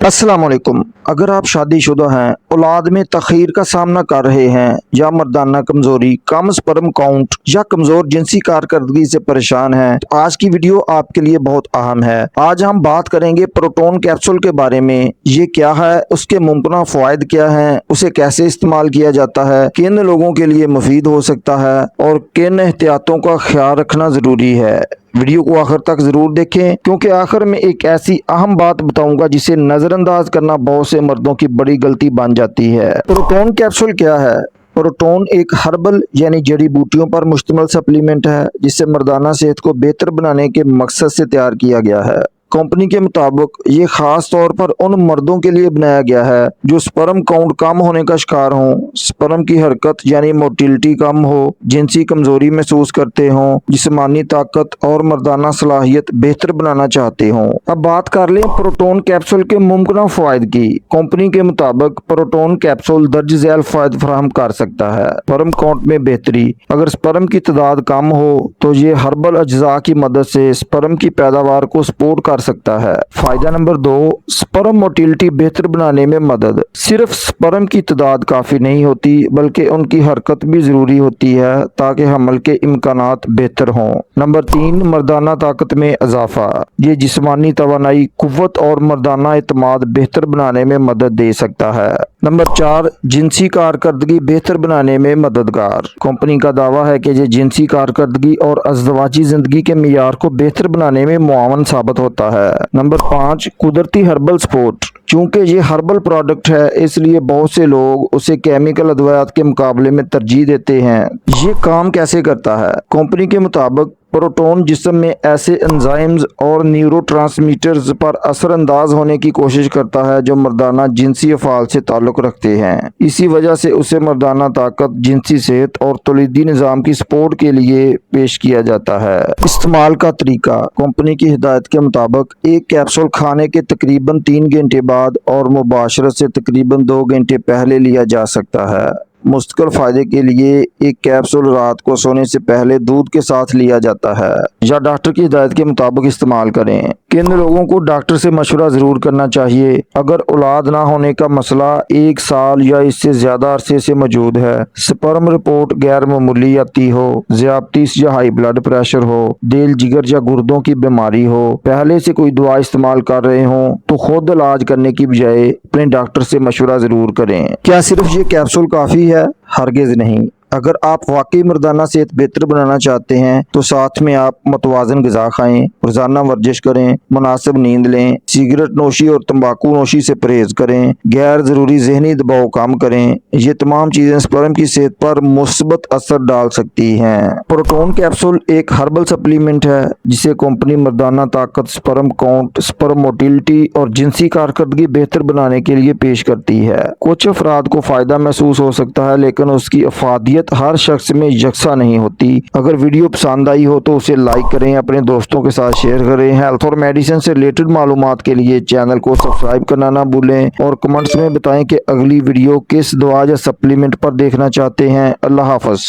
अस्सलाम वालेकुम। अगर आप शादीशुदा हैं, औलाद में तखीर का सामना कर रहे हैं या मर्दाना कमजोरी, कम स्पर्म काउंट या कमजोर जिनसी कारकर्दगी से परेशान हैं, तो आज की वीडियो आपके लिए बहुत अहम है। आज हम बात करेंगे प्रोटोन कैप्सूल के बारे में। ये क्या है, उसके मुमकिन फ़वाइद क्या हैं, उसे कैसे इस्तेमाल किया जाता है, किन लोगों के लिए मुफीद हो सकता है और किन एहतियातों का ख्याल रखना ज़रूरी है। वीडियो को आखिर तक जरूर देखें, क्योंकि आखिर में एक ऐसी अहम बात बताऊंगा जिसे नजरअंदाज करना बहुत से मर्दों की बड़ी गलती बन जाती है। प्रोटोन कैप्सूल क्या है? प्रोटोन एक हर्बल यानी जड़ी बूटियों पर मुश्तमिल सप्लीमेंट है, जिसे मर्दाना सेहत को बेहतर बनाने के मकसद से तैयार किया गया है। कंपनी के मुताबिक ये खास तौर पर उन मर्दों के लिए बनाया गया है जो स्पर्म काउंट कम होने का शिकार हों, स्पर्म की हरकत यानी मोटिलिटी कम हो, जिनसी कमजोरी महसूस करते हों, जिस्मानी ताकत और मर्दाना सलाहियत बेहतर बनाना चाहते हों। अब बात कर लें प्रोटोन कैप्सूल के मुमकिन फ़वाइद की। कंपनी के मुताबिक प्रोटोन कैप्सूल दर्ज झैल फ़ायदे फराहम कर सकता है। स्पर्म काउंट में बेहतरी। अगर स्पर्म की तादाद कम हो तो ये हर्बल अज्जा की मदद से स्पर्म की पैदावार को सपोर्ट कर सकता है। फायदा नंबर 2, स्पर्म मोटिलिटी बेहतर बनाने में मदद। सिर्फ स्पर्म की तादाद काफी नहीं होती, बल्कि उनकी हरकत भी जरूरी होती है ताकि हमल के इम्कानात बेहतर हों। नंबर 3, मर्दाना ताकत में इजाफा। ये जिस्मानी तवानाई, कुव्वत और मर्दाना एतमाद बेहतर बनाने में मदद दे सकता है। नंबर 4, जिनसी कारकर्दगी बेहतर बनाने में मददगार। कंपनी का दावा है कि ये जिनसी कारकर्दगी और अज़दवाजी जिंदगी के मियार को बेहतर बनाने में मुआवन साबित होता है। नंबर 5, कुदरती हर्बल सपोर्ट। चूंकि ये हर्बल प्रोडक्ट है, इसलिए बहुत से लोग उसे केमिकल अदवायात के मुकाबले में तरजीह देते हैं। ये काम कैसे करता है? कंपनी के मुताबिक प्रोटोन जिस्म में ऐसे एंजाइम्स और न्यूरोट्रांसमीटर्स पर असरअंदाज होने की कोशिश करता है जो मर्दाना जिनसी अफ़ाल से ताल्लुक़ रखते हैं। इसी वजह से उसे मर्दाना ताकत, जिनसी सेहत और तौलीदी निज़ाम की सपोर्ट के लिए पेश किया जाता है। इस्तेमाल का तरीका। कंपनी की हिदायत के मुताबिक एक कैप्सूल खाने के तकरीबन 3 घंटे बाद और मुबाशरत से तकरीबन 2 घंटे पहले लिया जा सकता है। मुस्तकिल फ़ायदे के लिए एक कैप्सूल रात को सोने से पहले दूध के साथ लिया जाता है या डॉक्टर की हिदायत के मुताबिक इस्तेमाल करें। किन लोगों को डॉक्टर से मशवरा ज़रूर करना चाहिए? अगर औलाद ना होने का मसला 1 साल या इससे ज़्यादा अरसे से मौजूद है, स्पर्म रिपोर्ट गैर मामूली आती हो, ज़ियादतीस या हाई ब्लड प्रेशर हो, दिल, जिगर या गुर्दों की बीमारी हो, पहले से कोई दवा इस्तेमाल कर रहे हों, तो खुद इलाज करने की बजाय अपने डॉक्टर से मशवरा ज़रूर करें। क्या सिर्फ ये कैप्सूल काफ़ी है? हरगिज़ नहीं। अगर आप वाकई मर्दाना सेहत बेहतर बनाना चाहते हैं तो साथ में आप मतवाजन ग़िज़ा खाएं, रोज़ाना वर्जिश करें, मुनासिब नींद लें, सिगरेट नोशी और तंबाकू नोशी से परहेज़ करें, गैर ज़रूरी ज़हनी दबाव कम करें। ये तमाम चीज़ें स्पर्म की सेहत पर मुस्बत असर डाल सकती हैं। प्रोटोन कैप्सूल एक हर्बल सप्लीमेंट है जिसे कंपनी मर्दाना ताकत, स्पर्म काउंट, स्पर्म मोटिलिटी और जिनसी कारकर्दगी बेहतर बनाने के लिए पेश करती है। कुछ अफराद को फ़ायदा महसूस हो सकता है, लेकिन उसकी अफादियत हर शख्स में यकसा नहीं होती। अगर वीडियो पसंद आई हो तो उसे लाइक करें, अपने दोस्तों के साथ शेयर करें। हेल्थ और मेडिसिन से रिलेटेड मालूमात के लिए चैनल को सब्सक्राइब करना ना भूलें और कमेंट्स में बताएं कि अगली वीडियो किस दवा या सप्लीमेंट पर देखना चाहते हैं। अल्लाह हाफ़िज़।